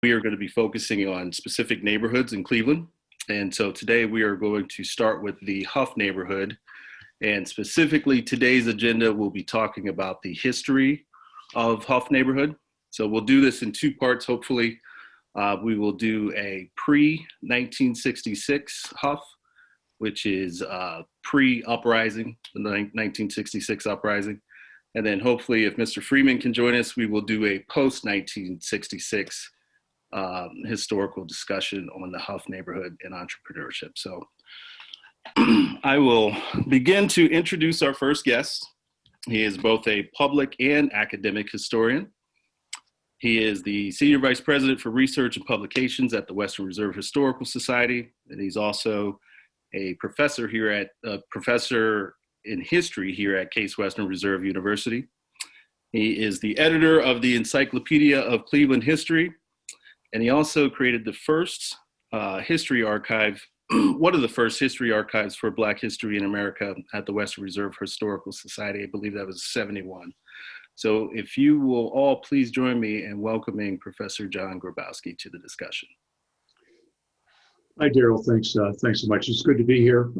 We are going to be focusing on specific neighborhoods in Cleveland. And so today we are going to start with the Hough neighborhood. And specifically today's agenda, we'll be talking about the history of Hough neighborhood. So we'll do this in two parts, hopefully. We will do a pre-1966 Hough, which is pre-uprising, the 1966 uprising. And then hopefully if Mr. Freeman can join us, we will do a post-1966 historical discussion on the Hough neighborhood and entrepreneurship. So I will begin to introduce our first guest. He is both a public and academic historian. He is the Senior Vice President for Research and Publications at the Western Reserve Historical Society, and he's also a professor in history here at Case Western Reserve University. He is the editor of the Encyclopedia of Cleveland History, and he also created the first history archive, one of the first history archives for Black history in America at the Western Reserve Historical Society. I believe that was 71. So if you will all please join me in welcoming Professor John Grabowski to the discussion. Hi, Daryl. Thanks so much. It's good to be here.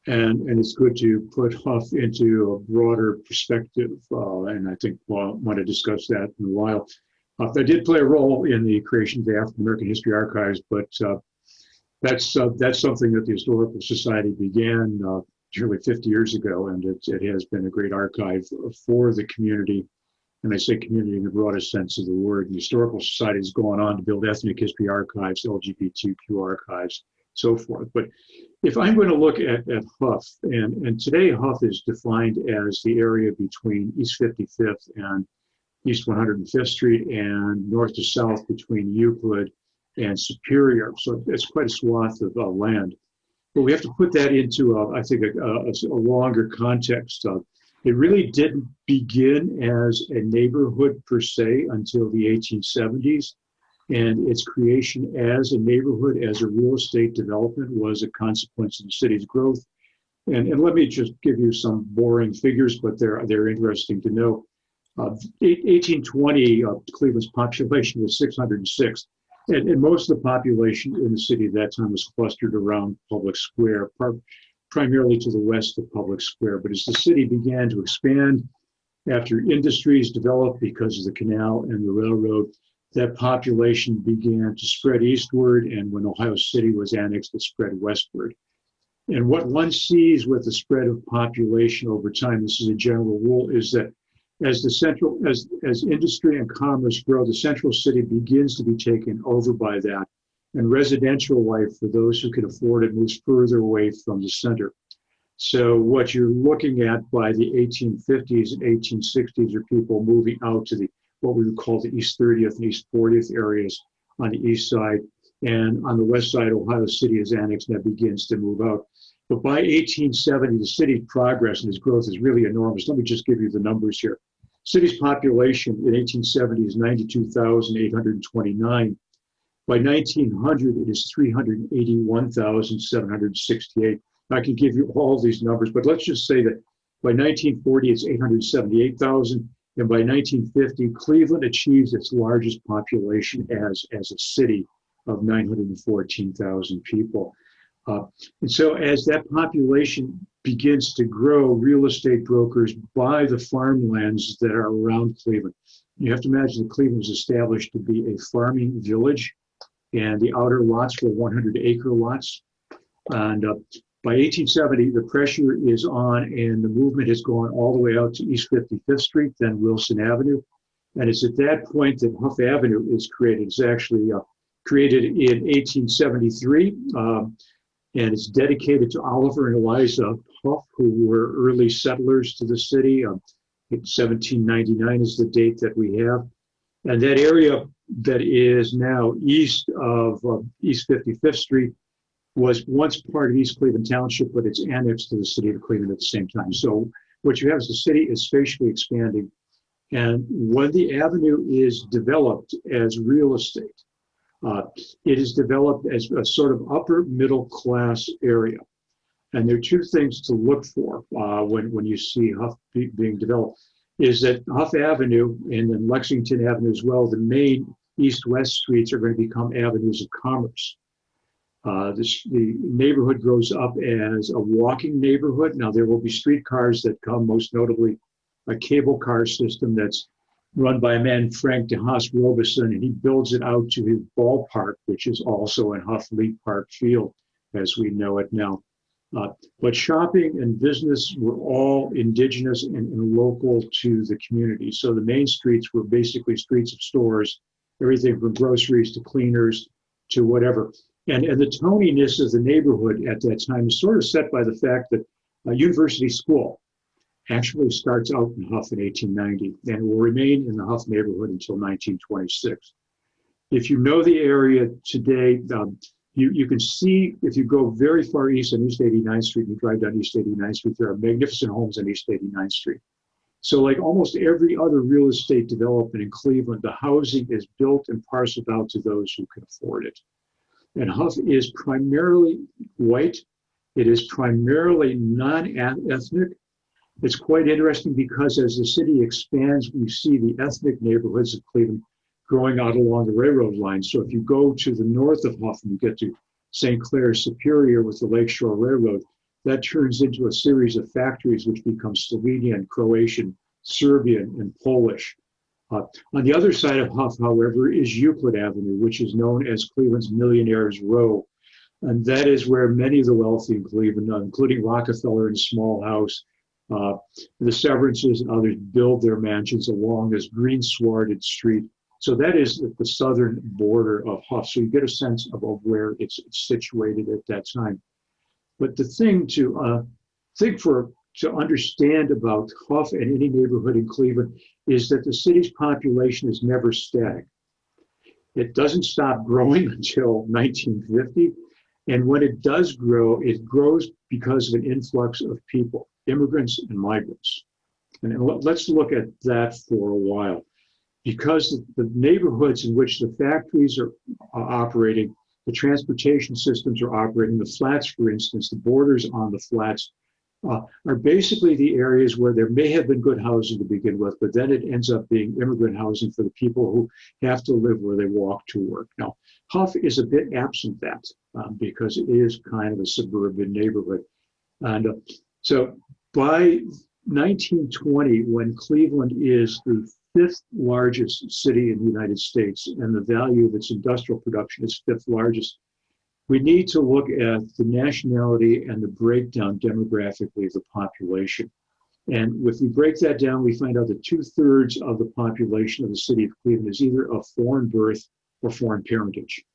And it's good to put Hough into a broader perspective. And I think we'll want to discuss that in a while. I did play a role in the creation of the African American History Archives, but that's something that the Historical Society began nearly 50 years ago, and it has been a great archive for the community. And I say community in the broadest sense of the word. The Historical Society has gone on to build ethnic history archives, LGBTQ archives, so forth. But if I'm going to look at Hough, and today Hough is defined as the area between East 55th and East 105th Street and north to south between Euclid and Superior. So it's quite a swath of land. But we have to put that into, I think, a longer context. It really didn't begin as a neighborhood per se until the 1870s. And its creation as a neighborhood, as a real estate development, was a consequence of the city's growth. And let me just give you some boring figures, but they're interesting to know. 1820, Cleveland's population was 606. And most of the population in the city at that time was clustered around Public Square, primarily to the west of Public Square. But as the city began to expand, after industries developed because of the canal and the railroad, that population began to spread eastward, and when Ohio City was annexed, it spread westward. And what one sees with the spread of population over time, this is a general rule, is that as industry and commerce grow, the central city begins to be taken over by that, and residential life for those who can afford it moves further away from the center. So what you're looking at by the 1850s and 1860s are people moving out to what we would call the East 30th and East 40th areas on the east side, and on the west side, Ohio City is annexed and that begins to move out. But by 1870, the city's progress and its growth is really enormous. Let me just give you the numbers here. City's population in 1870 is 92,829. By 1900, it is 381,768. I can give you all these numbers, but let's just say that by 1940, it's 878,000. And by 1950, Cleveland achieves its largest population as a city of 914,000 people. And so as that population begins to grow, real estate brokers buy the farmlands that are around Cleveland. You have to imagine that Cleveland was established to be a farming village, and the outer lots were 100-acre lots. And by 1870, the pressure is on, and the movement has gone all the way out to East 55th Street, then Wilson Avenue. And it's at that point that Hough Avenue is created. It's actually created in 1873. And it's dedicated to Oliver and Eliza Hough, who were early settlers to the city. 1799 is the date that we have. And that area that is now east of East 55th Street was once part of East Cleveland Township, but it's annexed to the city of Cleveland at the same time. So what you have is the city is spatially expanding. And when the avenue is developed as real estate, it is developed as a sort of upper middle class area. And there are two things to look for when you see Hough being developed, is that Hough Avenue and then Lexington Avenue as well, the main east-west streets are going to become avenues of commerce. The neighborhood grows up as a walking neighborhood. Now, there will be streetcars that come, most notably a cable car system that's run by a man, Frank DeHaas Robeson, and he builds it out to his ballpark, which is also in Hough Park Field, as we know it now. But shopping and business were all indigenous and local to the community. So the main streets were basically streets of stores, everything from groceries to cleaners to whatever. And the toniness of the neighborhood at that time is sort of set by the fact that University School actually starts out in Hough in 1890 and will remain in the Hough neighborhood until 1926. If you know the area today, you can see, if you go very far east on East 89th Street and you drive down East 89th Street, there are magnificent homes on East 89th Street. So like almost every other real estate development in Cleveland, the housing is built and parceled out to those who can afford it. And Hough is primarily white. It is primarily non-ethnic. It's quite interesting because as the city expands, we see the ethnic neighborhoods of Cleveland growing out along the railroad line. So if you go to the north of Hough and you get to St. Clair Superior with the Lakeshore Railroad, that turns into a series of factories which become Slovenian, Croatian, Serbian, and Polish. On the other side of Hough, however, is Euclid Avenue, which is known as Cleveland's Millionaires Row. And that is where many of the wealthy in Cleveland, including Rockefeller and Small House, the Severances and others, build their mansions along this green swarded street. So that is the southern border of Hough. So you get a sense of where it's situated at that time. But the thing to understand about Hough and any neighborhood in Cleveland is that the city's population is never static. It doesn't stop growing until 1950. And when it does grow, it grows because of an influx of people, immigrants and migrants. And let's look at that for a while. Because the neighborhoods in which the factories are operating, the transportation systems are operating, the flats, for instance, the borders on the flats are basically the areas where there may have been good housing to begin with, but then it ends up being immigrant housing for the people who have to live where they walk to work. Now, Hough is a bit absent that because it is kind of a suburban neighborhood. And so by 1920, when Cleveland is the fifth largest city in the United States and the value of its industrial production is fifth largest, we need to look at the nationality and the breakdown demographically of the population. And if we break that down, we find out that 2/3 of the population of the city of Cleveland is either of foreign birth or foreign parentage.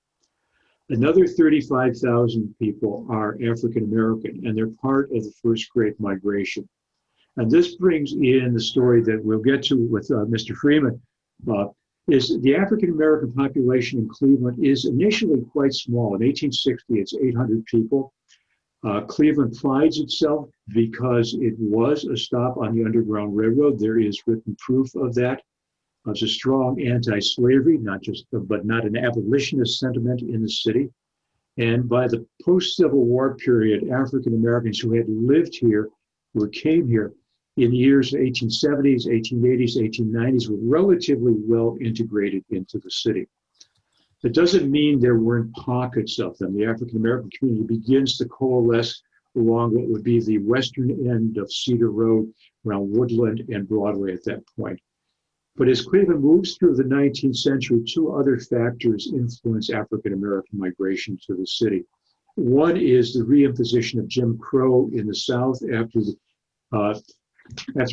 Another 35,000 people are African American, and they're part of the first Great Migration. And this brings in the story that we'll get to with Mr. Freeman, is the African American population in Cleveland is initially quite small. In 1860, it's 800 people. Cleveland prides itself because it was a stop on the Underground Railroad. There is written proof of that. There's a strong anti-slavery, but not an abolitionist sentiment in the city. And by the post-Civil War period, African Americans who had lived here, who came here in the years 1870s, 1880s, 1890s, were relatively well integrated into the city. That doesn't mean there weren't pockets of them. The African American community begins to coalesce along what would be the western end of Cedar Road, around Woodland and Broadway at that point. But as Cleveland moves through the 19th century, two other factors influence African American migration to the city. One is the reimposition of Jim Crow in the South after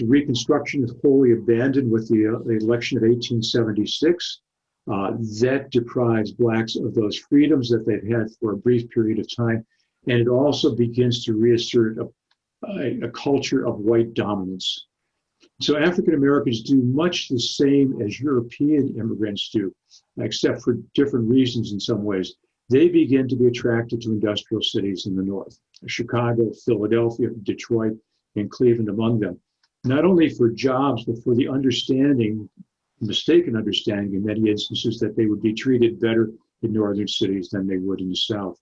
Reconstruction is wholly abandoned with the election of 1876. That deprives Blacks of those freedoms that they've had for a brief period of time. And it also begins to reassert a culture of white dominance. So African Americans do much the same as European immigrants do, except for different reasons in some ways. They begin to be attracted to industrial cities in the North, Chicago, Philadelphia, Detroit, and Cleveland among them. Not only for jobs, but for the mistaken understanding in many instances that they would be treated better in northern cities than they would in the South.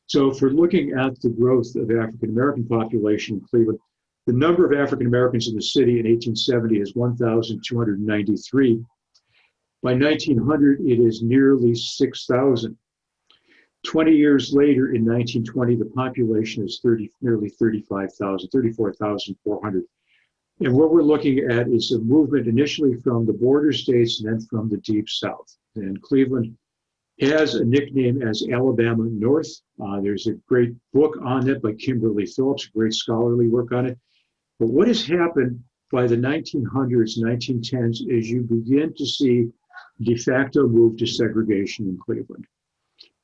So if we're looking at the growth of African-American population in Cleveland, the number of African Americans in the city in 1870 is 1,293. By 1900, it is nearly 6,000. 20 years later, in 1920, the population is nearly 35,000, 34,400. And what we're looking at is a movement initially from the border states and then from the deep south. And Cleveland has a nickname as Alabama North. There's a great book on it by Kimberly Phillips, great scholarly work on it. But what has happened by the 1900s, 1910s, is you begin to see de facto move to segregation in Cleveland.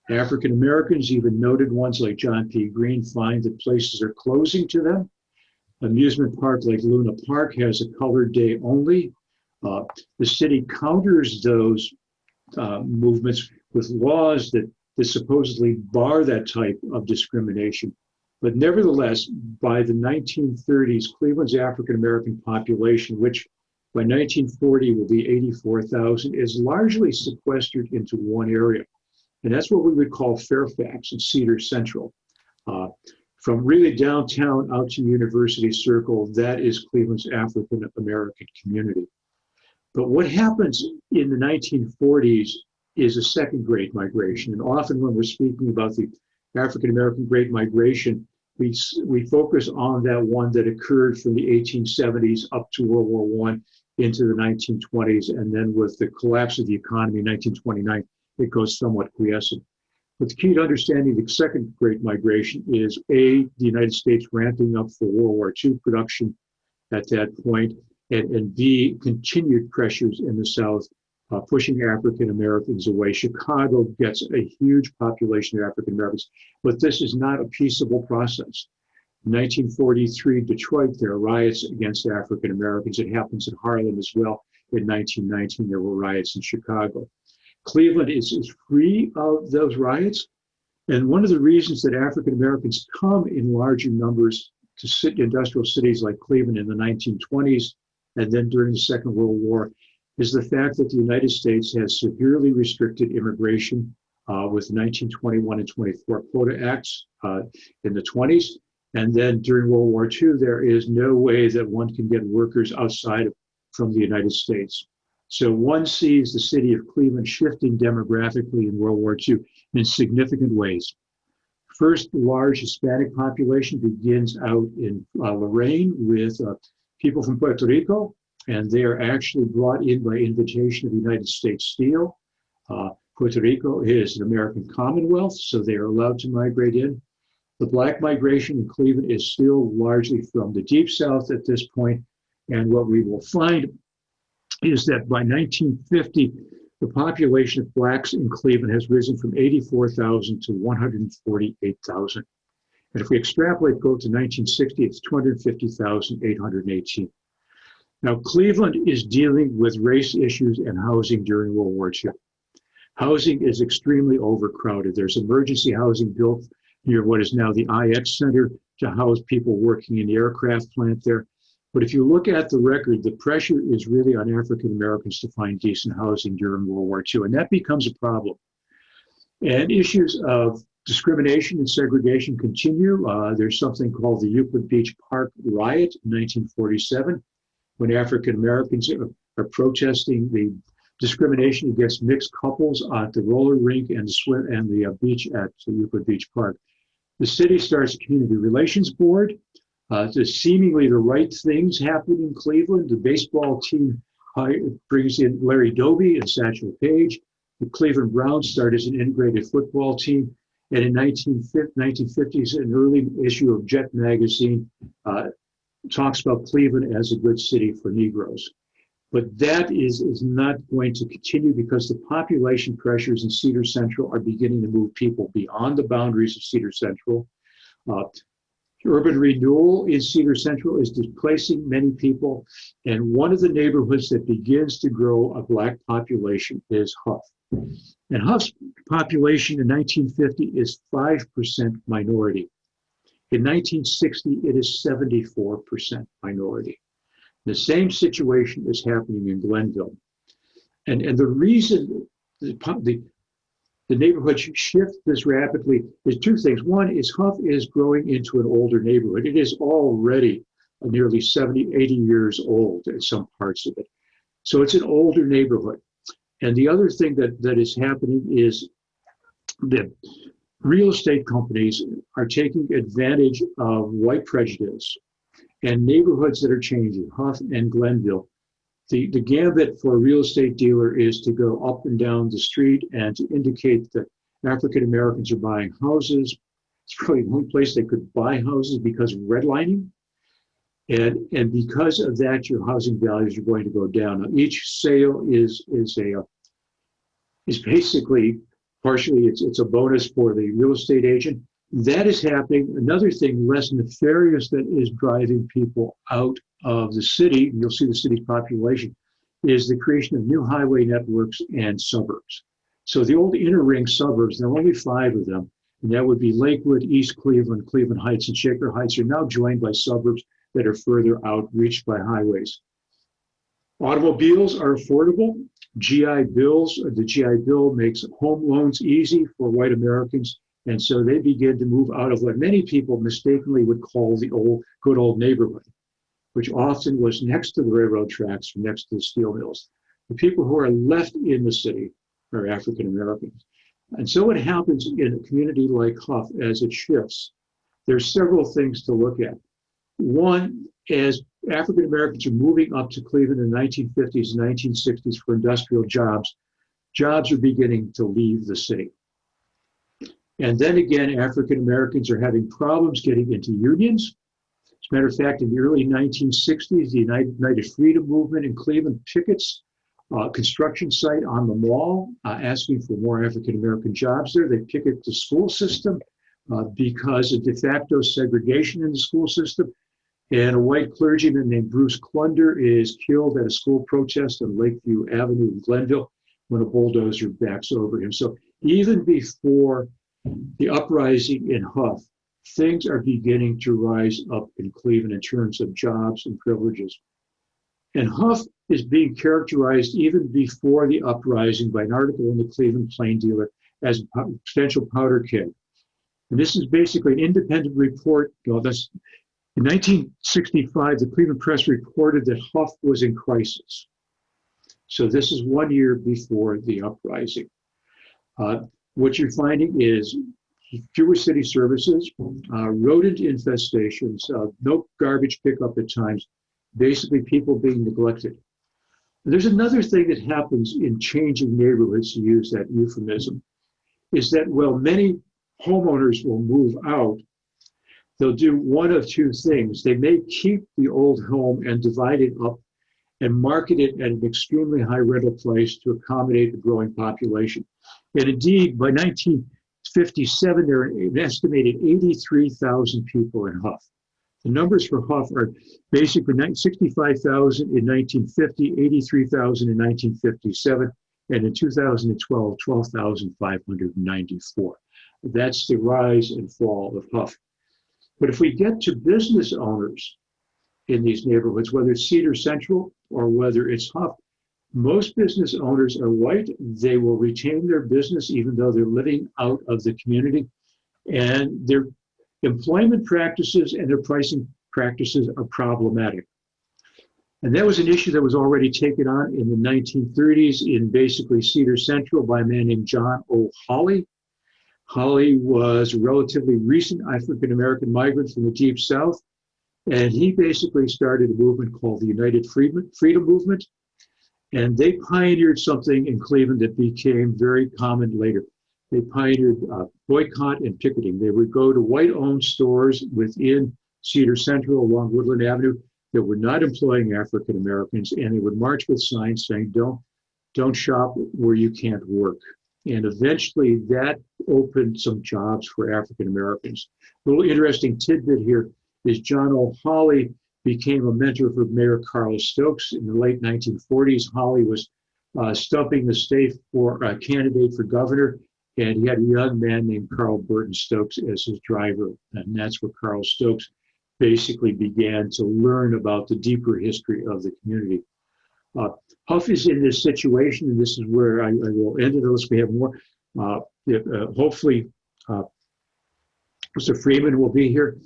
African Americans, even noted ones like John P. Green, find that places are closing to them. Amusement park like Luna Park has a colored day only. The city counters those movements with laws that supposedly bar that type of discrimination. But nevertheless, by the 1930s, Cleveland's African American population, which by 1940 will be 84,000, is largely sequestered into one area. And that's what we would call Fairfax and Cedar Central. From really downtown out to University Circle, that is Cleveland's African American community. But what happens in the 1940s is a second Great Migration. And often when we're speaking about the African American Great Migration, we focus on that one that occurred from the 1870s up to World War I into the 1920s. And then with the collapse of the economy in 1929, it goes somewhat quiescent. But the key to understanding the second Great Migration is A, the United States ramping up for World War II production at that point, and B, continued pressures in the South, pushing African Americans away. Chicago gets a huge population of African Americans, but this is not a peaceable process. In 1943, Detroit, there are riots against African Americans. It happens in Harlem as well. In 1919, there were riots in Chicago. Cleveland is free of those riots. And one of the reasons that African Americans come in larger numbers to industrial cities like Cleveland in the 1920s and then during the Second World War is the fact that the United States has severely restricted immigration with the 1921 and 24 Quota Acts in the 20s. And then during World War II, there is no way that one can get workers outside from the United States. So one sees the city of Cleveland shifting demographically in World War II in significant ways. First, the large Hispanic population begins out in Lorraine with people from Puerto Rico, and they are actually brought in by invitation of United States Steel. Puerto Rico is an American Commonwealth, so they are allowed to migrate in. The Black migration in Cleveland is still largely from the Deep South at this point, and what we will find is that by 1950, the population of Blacks in Cleveland has risen from 84,000 to 148,000. And if we extrapolate, go to 1960, it's 250,818. Now, Cleveland is dealing with race issues and housing during World War II. Housing is extremely overcrowded. There's emergency housing built near what is now the IX Center to house people working in the aircraft plant there. But if you look at the record, the pressure is really on African Americans to find decent housing during World War II, and that becomes a problem. And issues of discrimination and segregation continue. There's something called the Euclid Beach Park riot in 1947, when African Americans are protesting the discrimination against mixed couples at the roller rink and the beach at Euclid Beach Park. The city starts a community relations board. Seemingly the right things happen in Cleveland. The baseball team brings in Larry Doby and Satchel Paige. The Cleveland Browns start as an integrated football team. And in 1950s, an early issue of Jet magazine talks about Cleveland as a good city for Negroes. But that is not going to continue because the population pressures in Cedar Central are beginning to move people beyond the boundaries of Cedar Central. Urban renewal in Cedar Central is displacing many people. And one of the neighborhoods that begins to grow a Black population is Hough. And Hough's population in 1950 is 5% minority. In 1960, it is 74% minority. The same situation is happening in Glenville. And the reason the neighborhood shift this rapidly is two things. One is Hough is growing into an older neighborhood. It is already nearly 70, 80 years old in some parts of it. So it's an older neighborhood. And the other thing that is happening is that real estate companies are taking advantage of white prejudice and neighborhoods that are changing, Hough and Glenville. The gambit for a real estate dealer is to go up and down the street and to indicate that African Americans are buying houses. It's really the only place they could buy houses because of redlining. And because of that, your housing values are going to go down. Now, each sale is basically partially it's a bonus for the real estate agent. That is happening. Another thing less nefarious that is driving people out of the city, and you'll see the city's population, is the creation of new highway networks and suburbs. So the old inner ring suburbs, there are only 5 of them, and that would be Lakewood, East Cleveland, Cleveland Heights, and Shaker Heights are now joined by suburbs that are further out, reached by highways. Automobiles are affordable. GI Bills, the GI Bill makes home loans easy for white Americans. And so they begin to move out of what many people mistakenly would call the good old neighborhood, which often was next to the railroad tracks or next to the steel mills. The people who are left in the city are African Americans. And so what happens in a community like Hough as it shifts, there's several things to look at. One, as African Americans are moving up to Cleveland in the 1950s and 1960s for industrial jobs, jobs are beginning to leave the city. And then again, African Americans are having problems getting into unions. As a matter of fact, in the early 1960s, the United Freedom Movement in Cleveland pickets a construction site on the mall, asking for more African American jobs there. They picket the school system because of de facto segregation in the school system. And a white clergyman named Bruce Clunder is killed at a school protest on Lakeview Avenue in Glenville when a bulldozer backs over him. So even before the uprising in Hough, things are beginning to rise up in Cleveland in terms of jobs and privileges. And Hough is being characterized even before the uprising by an article in the Cleveland Plain Dealer as a potential powder keg. And this is basically an independent report. In 1965, the Cleveland Press reported that Hough was in crisis. So this is 1 year before the uprising. What you're finding is fewer city services, rodent infestations, no garbage pickup at times, basically people being neglected. There's another thing that happens in changing neighborhoods, to use that euphemism, is that while many homeowners will move out, they'll do one of 2 things. They may keep the old home and divide it up and market it at an extremely high rental price to accommodate the growing population. And indeed, by 1957, there are an estimated 83,000 people in Hough. The numbers for Hough are basically 65,000 in 1950, 83,000 in 1957, and in 2012, 12,594. That's the rise and fall of Hough. But if we get to business owners in these neighborhoods, whether it's Cedar Central or whether it's Hough, most business owners are white. They will retain their business even though they're living out of the community. And their employment practices and their pricing practices are problematic. And that was an issue that was already taken on in the 1930s in basically Cedar Central by a man named John O. Hawley. Hawley was a relatively recent African-American migrant from the Deep South, and he basically started a movement called the United Freedom Movement, and they pioneered something in Cleveland that became very common later. They pioneered boycott and picketing. They would go to white-owned stores within Cedar Central along Woodland Avenue that were not employing African-Americans, and they would march with signs saying, don't shop where you can't work. And eventually that opened some jobs for African Americans. A little interesting tidbit here is John O. Hawley became a mentor for Mayor Carl Stokes in the late 1940s. Hawley was stumping the state for a candidate for governor, and he had a young man named Carl Burton Stokes as his driver. And that's where Carl Stokes basically began to learn about the deeper history of the community. Hough is in this situation, and this is where I will end it unless we have more. Hopefully, Mr. Freeman will be here.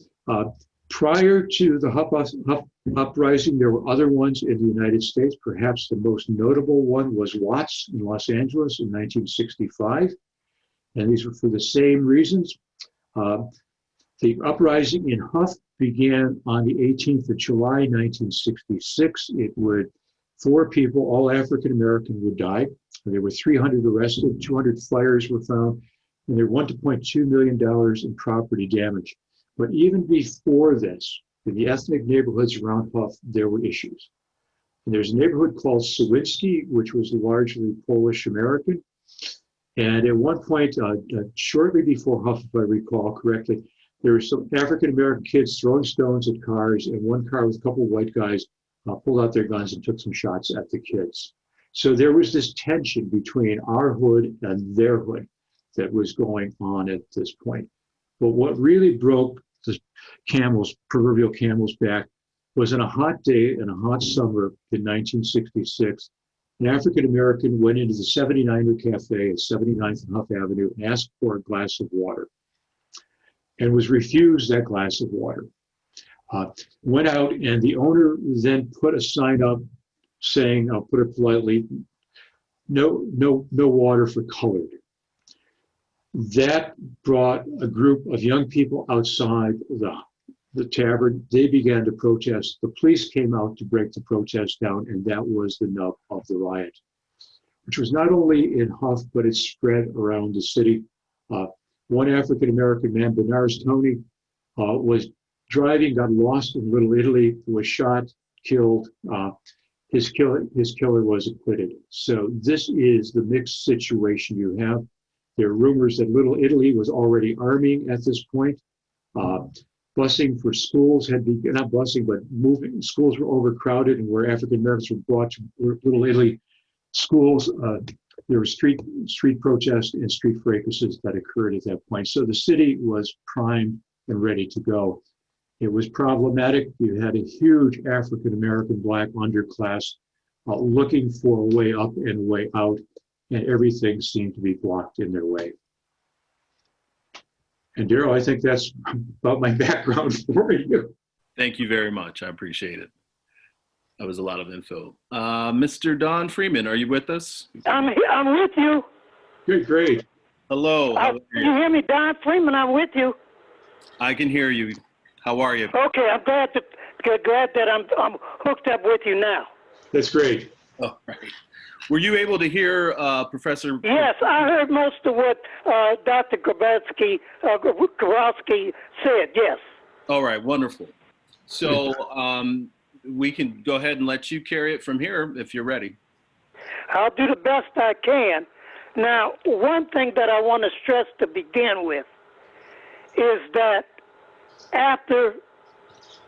Prior to the Hough uprising. There were other ones in the United States. Perhaps the most notable one was Watts in Los Angeles in 1965. And these were for the same reasons. The uprising in Hough began on the 18th of July, 1966. Four people, all African-American, would die. There were 300 arrested, 200 fires were found, and there were $1.2 million in property damage. But even before this, in the ethnic neighborhoods around Hough, there were issues. And there's a neighborhood called Sawinski, which was largely Polish-American. And at one point, shortly before Hough, if I recall correctly, there were some African-American kids throwing stones at cars, and one car with a couple of white guys pulled out their guns and took some shots at the kids. So there was this tension between our hood and their hood that was going on at this point. But what really broke the proverbial camel's back was on a hot day in a hot summer in 1966, an African-American went into the 79er Cafe at 79th and Hough Avenue and asked for a glass of water and was refused that glass of water. Went out, and the owner then put a sign up saying, I'll put it politely, no water for colored. That brought a group of young people outside the tavern. They began to protest. The police came out to break the protest down, and that was the nub of the riot, which was not only in Hough, but it spread around the city. One African-American man, Bernard's Tony, was driving, got lost in Little Italy, was shot, killed. His killer was acquitted. So this is the mixed situation you have. There are rumors that Little Italy was already arming at this point. Busing for schools had begun, not busing, but moving. Schools were overcrowded, and where African Americans were brought to Little Italy schools, there were street protests and street fracases that occurred at that point. So the city was primed and ready to go. It was problematic. You had a huge African-American black underclass looking for a way up and a way out, and everything seemed to be blocked in their way. And Daryl, I think that's about my background for you. Thank you very much. I appreciate it. That was a lot of info. Mr. Don Freeman, are you with us? I'm with you. Good, great. Hello. You hear me, Don Freeman? I'm with you. I can hear you. How are you? Okay, I'm glad that I'm hooked up with you now. That's great. All right. Were you able to hear Professor? Yes, I heard most of what Dr. Grabowski said, yes. All right, wonderful. So we can go ahead and let you carry it from here if you're ready. I'll do the best I can. Now, one thing that I want to stress to begin with is that after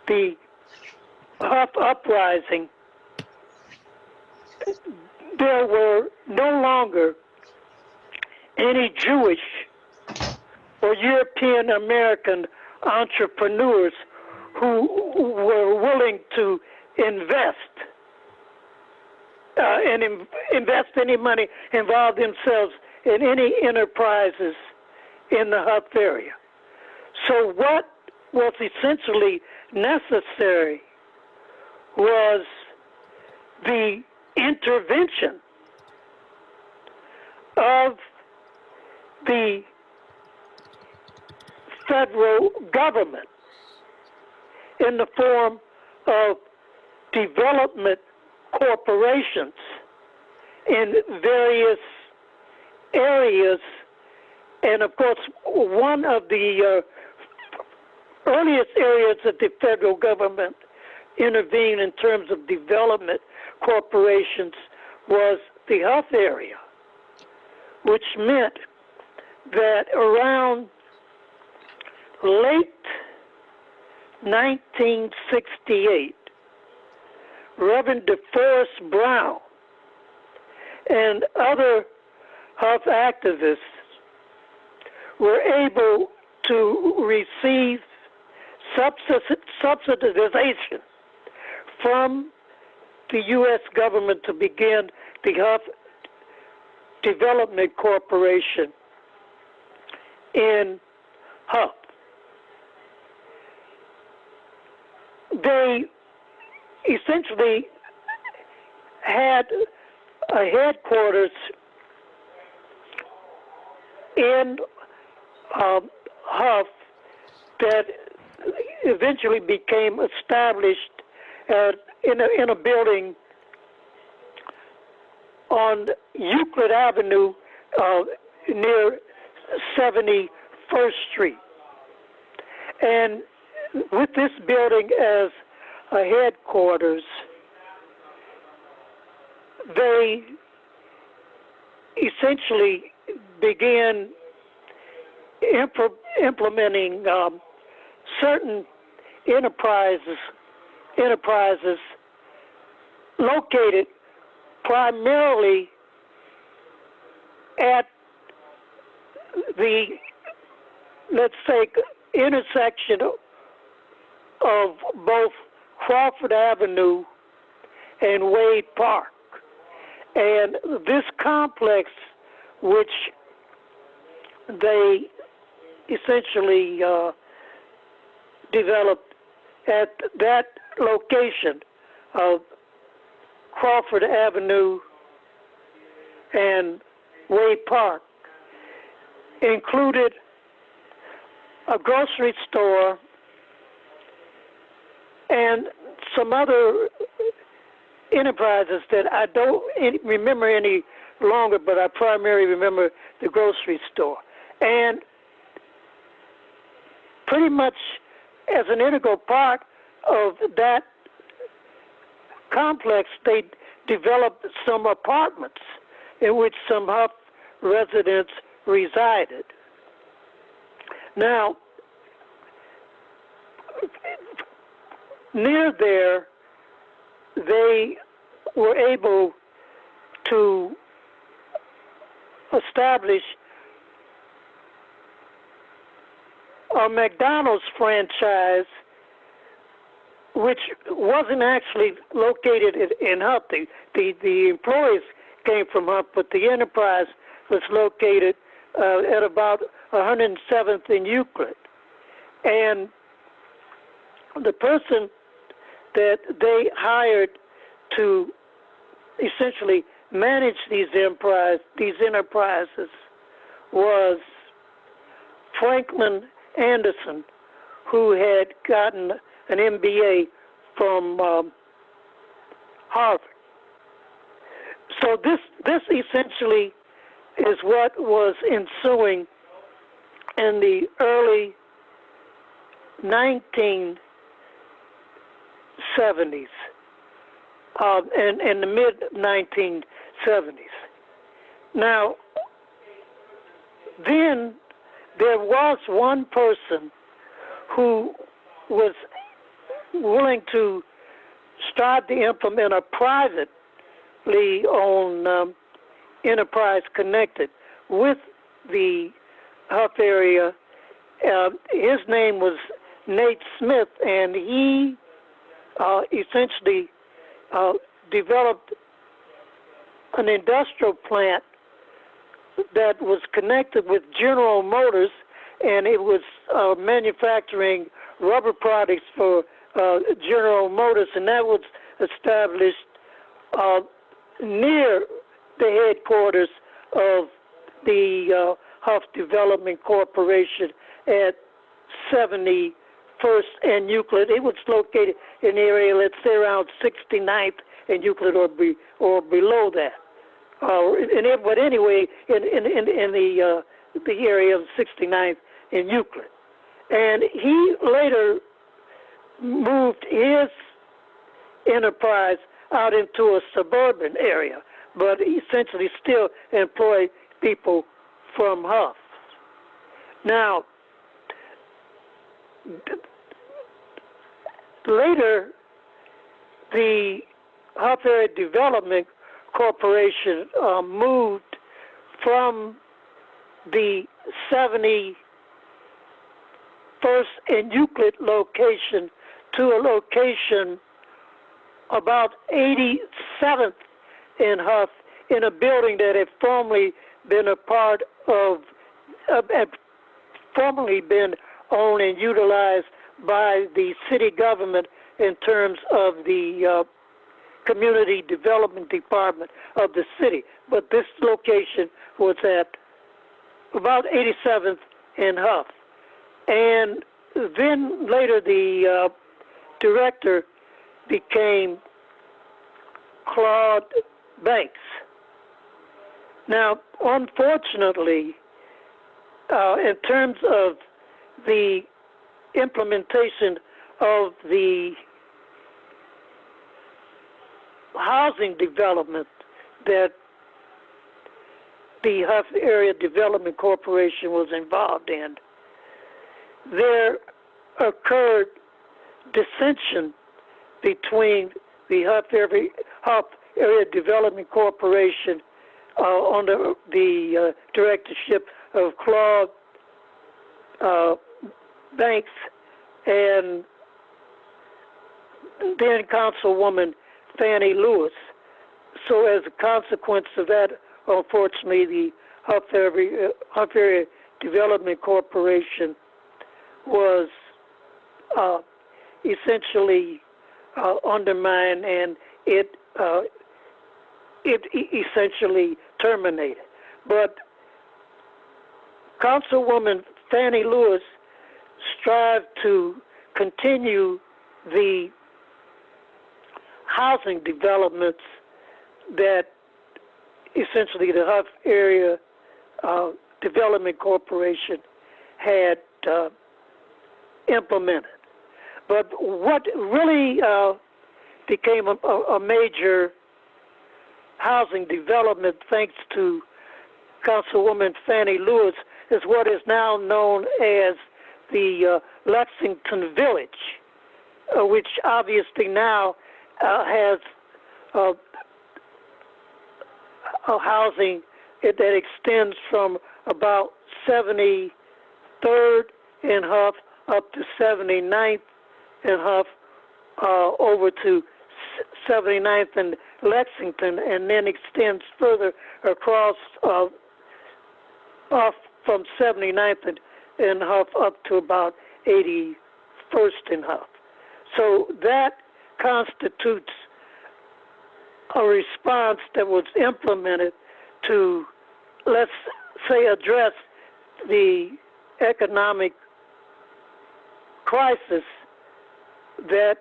the Hough uprising, there were no longer any Jewish or European American entrepreneurs who were willing to invest invest any money, involve themselves in any enterprises in the Hough area. So what was essentially necessary was the intervention of the federal government in the form of development corporations in various areas. And of course, one of the earliest areas that the federal government intervened in terms of development corporations was the Hough area, which meant that around late 1968, Reverend DeForest Brown and other Hough activists were able to receive subsidization from the U.S. government to begin the Hough Development Corporation in Hough. They essentially had a headquarters in Hough that eventually became established in a building on Euclid Avenue near 71st Street. And with this building as a headquarters, they essentially began implementing certain enterprises located primarily at the, let's say, intersection of both Crawford Avenue and Wade Park. And this complex, which they essentially developed at that location of Crawford Avenue and Wade Park, included a grocery store and some other enterprises that I don't remember any longer, but I primarily remember the grocery store. And pretty much as an integral part of that complex, they developed some apartments in which some Hough residents resided. Now, near there, they were able to establish a McDonald's franchise, which wasn't actually located in Hough. The employees came from Hough, but the enterprise was located at about 107th and Euclid. And the person that they hired to essentially manage these enterprises was Franklin Anderson, who had gotten an MBA from Harvard. So this essentially is what was ensuing in the early 1970s and the mid-1970s. Now, then there was one person who was willing to start to implement a privately owned enterprise connected with the Hough area. His name was Nate Smith, and he essentially developed an industrial plant that was connected with General Motors, and it was manufacturing rubber products for General Motors, and that was established near the headquarters of the Hough Development Corporation at 71st and Euclid. It was located in the area, let's say, around 69th and Euclid, or below that. But anyway, in the area of 69th and Euclid. And he later moved his enterprise out into a suburban area, but essentially still employed people from Hough. Now, later, the Hough Area Development Corporation moved from the 71st and Euclid location to a location about 87th in Hough, in a building that had formerly been a part of, had formerly been owned and utilized by the city government in terms of the Community Development Department of the city. But this location was at about 87th and Hough. And then later the director became Claude Banks. Now, unfortunately, in terms of the implementation of the housing development that the Hough Area Development Corporation was involved in, there occurred dissension between the Hough Area Development Corporation under the directorship of Claude Banks and then Councilwoman Fannie Lewis. So as a consequence of that, unfortunately, the Hough Area Development Corporation was essentially undermined, and it essentially terminated. But Councilwoman Fannie Lewis strived to continue the housing developments that essentially the Hough Area Development Corporation had implemented. But what really became a major housing development, thanks to Councilwoman Fannie Lewis, is what is now known as the Lexington Village, which obviously now has a housing that extends from about 73rd and Hough up to 79th and Hough, over to 79th and Lexington, and then extends further across off from 79th and Hough up to about 81st and Hough. So that constitutes a response that was implemented to, let's say, address the economic crisis that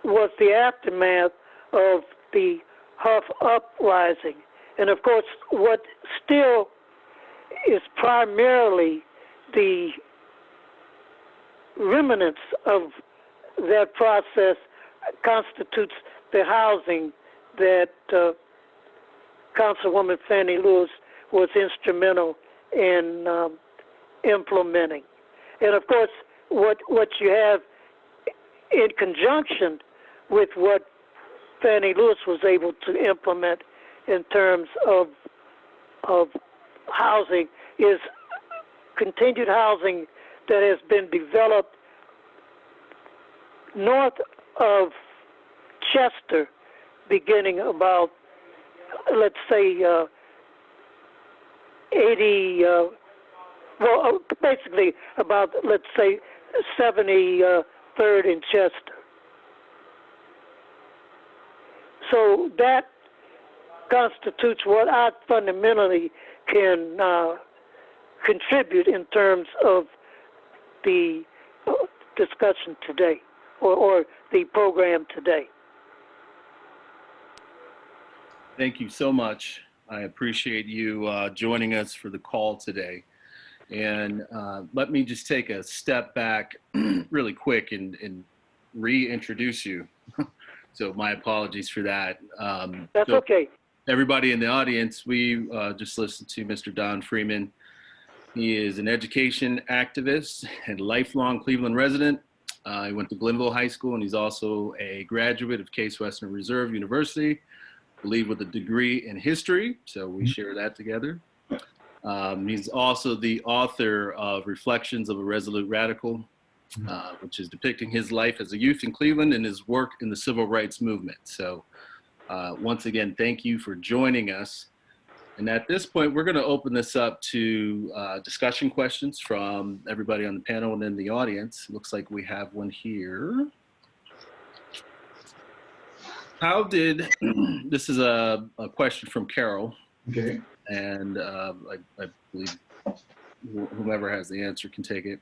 was the aftermath of the Hough uprising. And of course, what still is primarily the remnants of that process constitutes the housing that Councilwoman Fannie Lewis was instrumental in implementing. And of course, what you have in conjunction with what Fannie Lewis was able to implement in terms of housing is continued housing that has been developed north of Chester, beginning about, let's say, 80, basically about, let's say, 73rd and Chester. So that constitutes what I fundamentally can contribute in terms of the discussion today, or the program today. Thank you so much. I appreciate you joining us for the call today. And let me just take a step back really quick and reintroduce you. So my apologies for that. That's okay. Everybody in the audience, we just listened to Mr. Don Freeman. He is an education activist and lifelong Cleveland resident. He went to Glenville High School, and he's also a graduate of Case Western Reserve University, I believe with a degree in history. So we share that together. He's also the author of Reflections of a Resolute Radical, which is depicting his life as a youth in Cleveland and his work in the civil rights movement. So once again, thank you for joining us. And at this point, we're going to open this up to discussion questions from everybody on the panel and in the audience. Looks like we have one here. How did, this is a question from Carol, Okay. and I believe whomever has the answer can take it.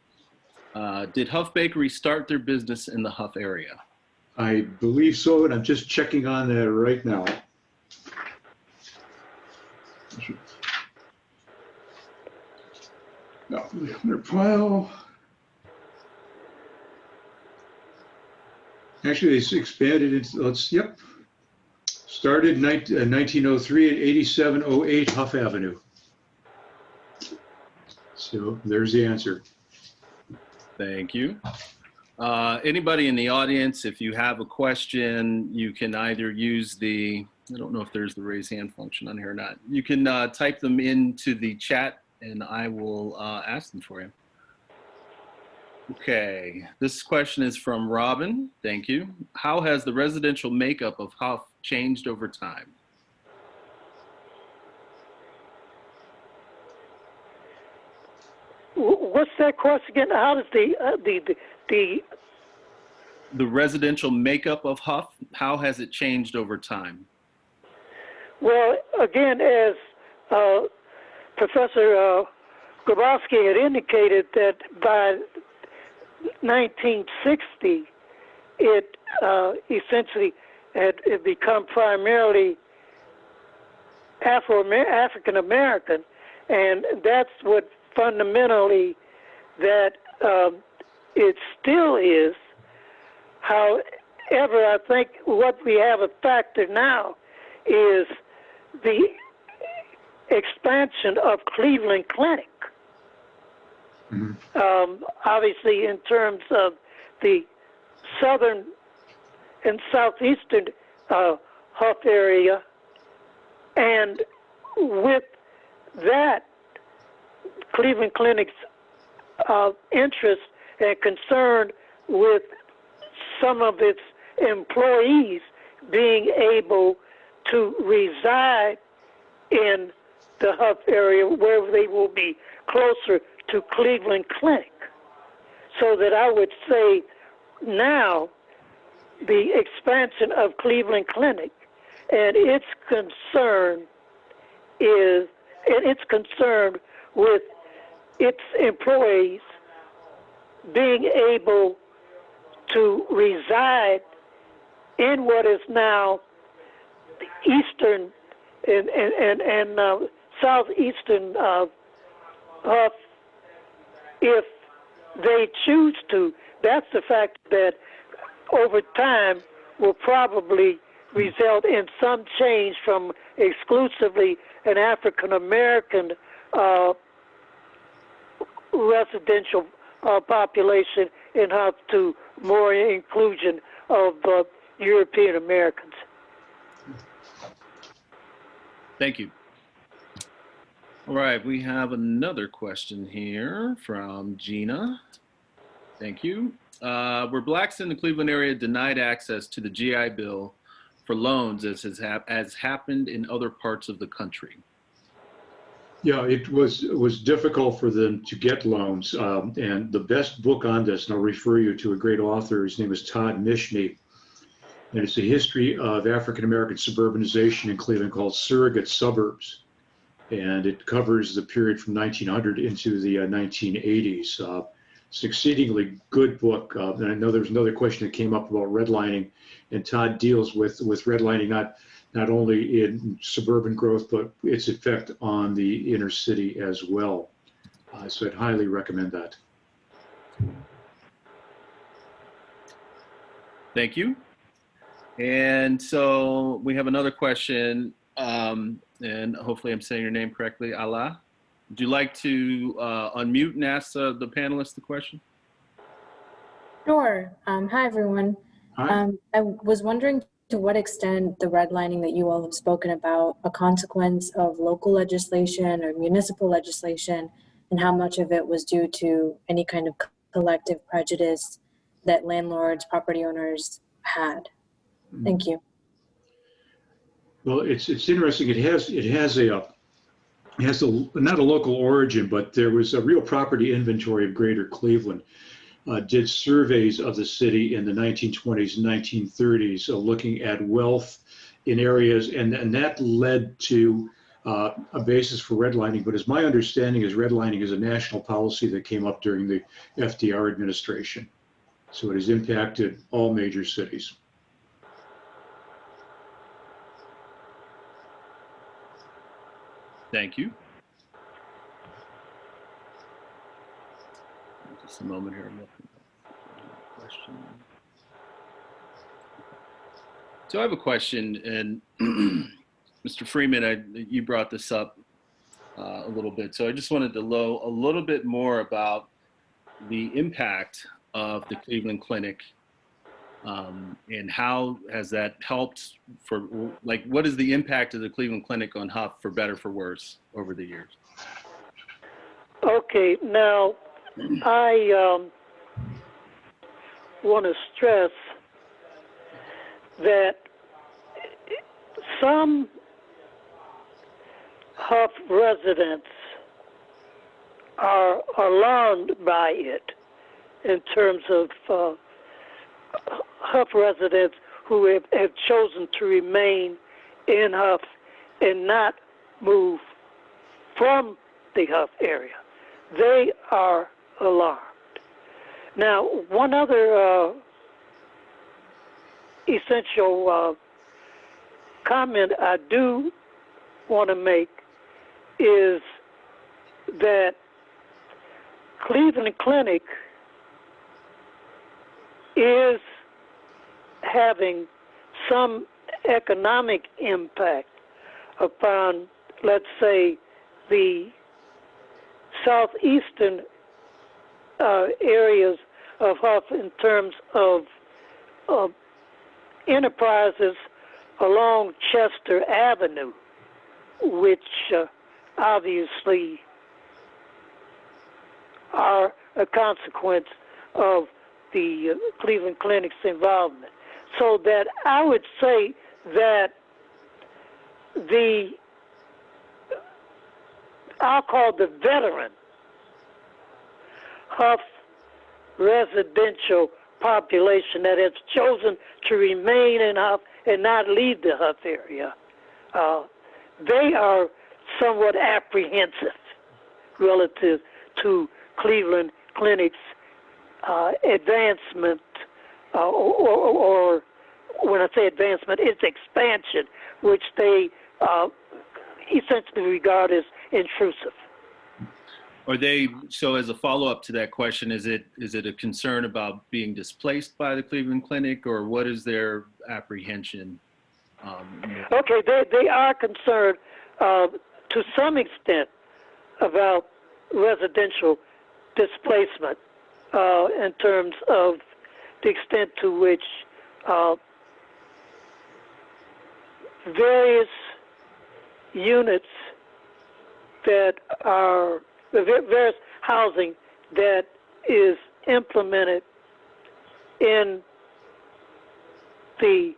Did Hough Bakery start their business in the Hough area? I believe so, and I'm just checking on that right now. No, their pile. Actually, they expanded into, yep. Started in 1903 at 8708 Hough Avenue. So there's the answer. Thank you. Anybody in the audience, if you have a question, you can either use I don't know if there's the raise hand function on here or not. You can type them into the chat and I will ask them for you. Okay, this question is from Robin. Thank you. How has the residential makeup of Hough changed over time? What's that question again? How does the residential makeup of Hough, how has it changed over time? Well, again, as Professor Grabowski had indicated, that by 1960, it essentially had become primarily African American, and that's what fundamentally that it still is. However, I think what we have a factor now is the expansion of Cleveland Clinic. Obviously, in terms of the southern and southeastern Hough area, and with that, Cleveland Clinic's interest and concern with some of its employees being able to reside in the Hough area where they will be closer to Cleveland Clinic. So that I would say now the expansion of Cleveland Clinic and its concern with its employees being able to reside in what is now the eastern and southeastern Hough, if they choose to. That's the fact that over time will probably result in some change from exclusively an African American residential population in Hough to more inclusion of European Americans. Thank you. All right, we have another question here from Gina. Thank you. Were blacks in the Cleveland area denied access to the GI Bill for loans as happened in other parts of the country? Yeah, it was difficult for them to get loans. And the best book on this, and I'll refer you to a great author, his name is Todd Mishney, and it's a history of African-American suburbanization in Cleveland called Surrogate Suburbs. And it covers the period from 1900 into the 1980s. It's an exceedingly good book. And I know there's another question that came up about redlining, and Todd deals with redlining not only in suburban growth, but its effect on the inner city as well. So I'd highly recommend that. Thank you. And so we have another question, and hopefully I'm saying your name correctly, Ala. Would you like to unmute and ask the panelists the question? Sure. Hi, everyone. Hi. I was wondering to what extent the redlining that you all have spoken about a consequence of local legislation or municipal legislation, and how much of it was due to any kind of collective prejudice that landlords, property owners had. Thank you. Well, it's interesting. It has not a local origin, but there was a real property inventory of Greater Cleveland did surveys of the city in the 1920s and 1930s, looking at wealth in areas, and that led to a basis for redlining. But as my understanding is, redlining is a national policy that came up during the FDR administration. So it has impacted all major cities. Thank you. Just a moment here. I'm looking at the question. So I have a question, and Mr. Freeman, you brought this up a little bit. So I just wanted to know a little bit more about the impact of the Cleveland Clinic, and how has that helped for, like, what is the impact of the Cleveland Clinic on Hough, for better, for worse, over the years? Okay, now I want to stress that some Hough residents are alarmed by it, in terms of Hough residents who have chosen to remain in Hough and not move from the Hough area. They are alarmed. Now, one other essential comment I do want to make is that Cleveland Clinic is having some economic impact upon, let's say, the southeastern areas of Hough, in terms of enterprises along Chester Avenue, which obviously are a consequence of the Cleveland Clinic's involvement. So that I would say that I'll call the veteran Hough residential population that has chosen to remain in Hough and not leave the Hough area, they are somewhat apprehensive relative to Cleveland Clinic's advancement, or when I say advancement, it's expansion, which they essentially regard as intrusive. Are they, so as a follow-up to that question, is it a concern about being displaced by the Cleveland Clinic, or what is their apprehension? Okay, they are concerned to some extent about residential displacement, in terms of the extent to which various units that are, various housing that is implemented in the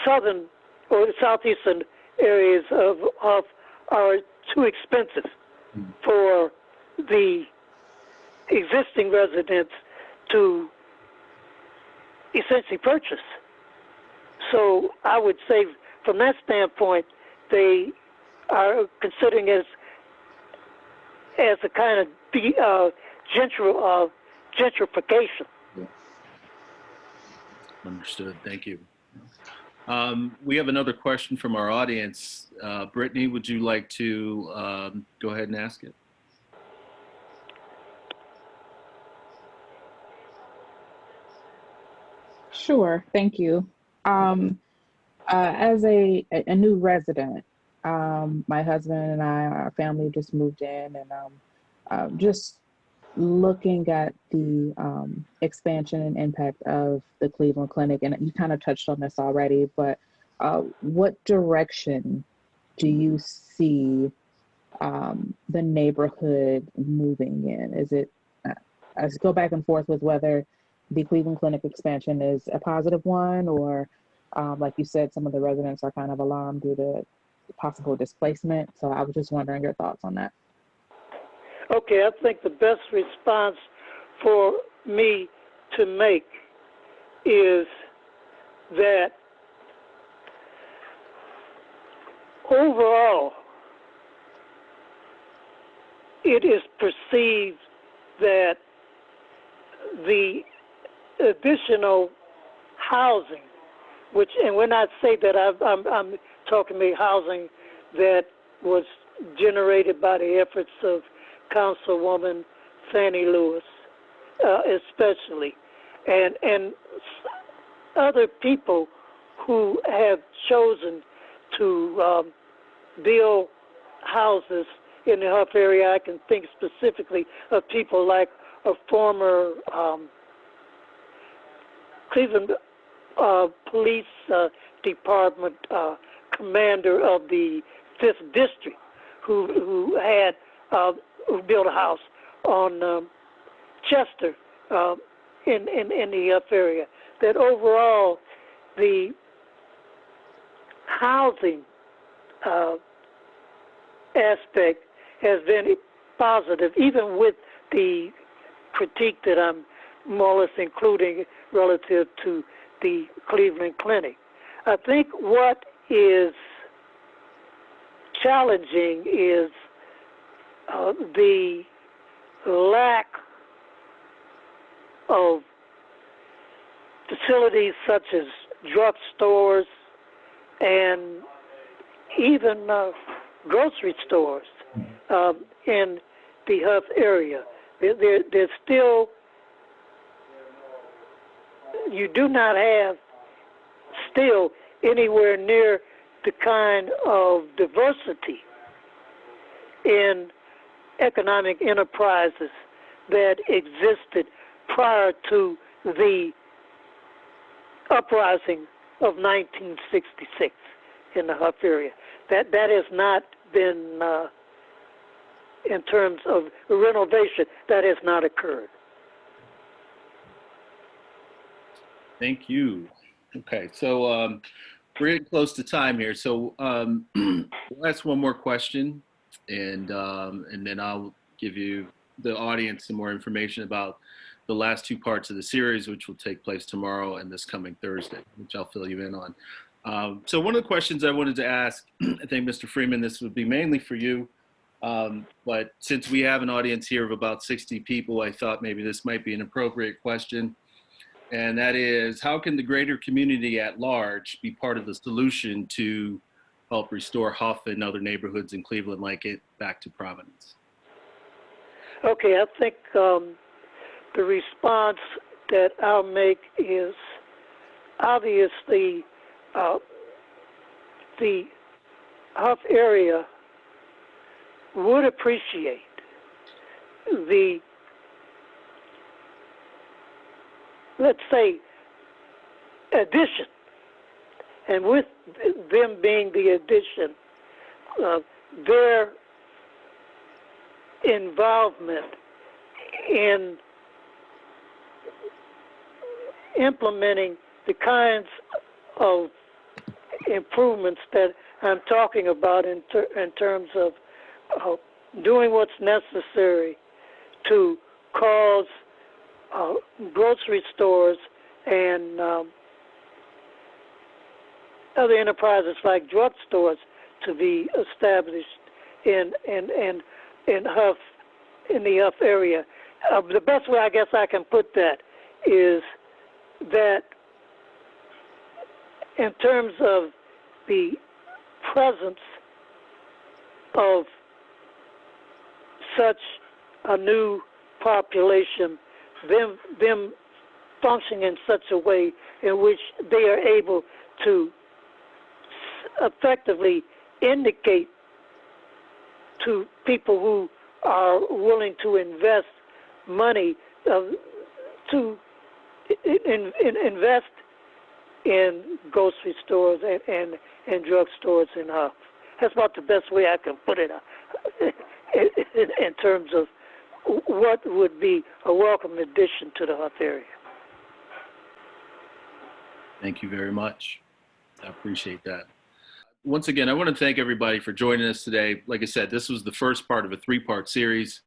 southern or the southeastern areas of are too expensive for the existing residents to essentially purchase. So I would say from that standpoint, they are considering as a kind of gentrification. Yeah. Understood. Thank you. We have another question from our audience. Brittany, would you like to go ahead and ask it? Sure, thank you. As a new resident, my husband and I, our family just moved in, and just looking at the expansion and impact of the Cleveland Clinic, and you kind of touched on this already, but what direction do you see the neighborhood moving in? Is it, I go back and forth with whether the Cleveland Clinic expansion is a positive one, or like you said, some of the residents are kind of alarmed due to possible displacement. So I was just wondering your thoughts on that. Okay, I think the best response for me to make is that overall, it is perceived that the additional housing, and when I say that, I'm talking about housing that was generated by the efforts of Councilwoman Fannie Lewis, especially, and other people who have chosen to build houses in the Hough area. I can think specifically of people like a former Cleveland Police Department commander of the 5th District who built a house on Chester in the Hough area. That overall, the housing aspect has been positive, even with the critique that I'm more or less including relative to the Cleveland Clinic. I think what is challenging is the lack of facilities such as drugstores and even grocery stores in the Hough area. There's still, you do not have still anywhere near the kind of diversity in economic enterprises that existed prior to the uprising of 1966 in the Hough area. That has not been, in terms of renovation, that has not occurred. Thank you. Okay, so we're getting close to time here. So we'll ask one more question, and then I'll give you, the audience, some more information about the last two parts of the series, which will take place tomorrow and this coming Thursday, which I'll fill you in on. So one of the questions I wanted to ask, I think, Mr. Freeman, this would be mainly for you, but since we have an audience here of about 60 people, I thought maybe this might be an appropriate question. And that is, how can the greater community at large be part of the solution to help restore Hough and other neighborhoods in Cleveland like it back to prominence? Okay, I think the response that I'll make is obviously the Hough area would appreciate the, let's say, addition, and with them being the addition, their involvement in implementing the kinds of improvements that I'm talking about in terms of doing what's necessary to cause grocery stores and other enterprises like drugstores to be established in Hough, in the Hough area. The best way I guess I can put that is that in terms of the presence of such a new population, them functioning in such a way in which they are able to effectively indicate to people who are willing to invest money to invest in grocery stores and drug stores in Hough. That's about the best way I can put it in terms of what would be a welcome addition to the Hough area. Thank you very much. I appreciate that. Once again, I want to thank everybody for joining us today. Like I said, this was the first part of a three-part series.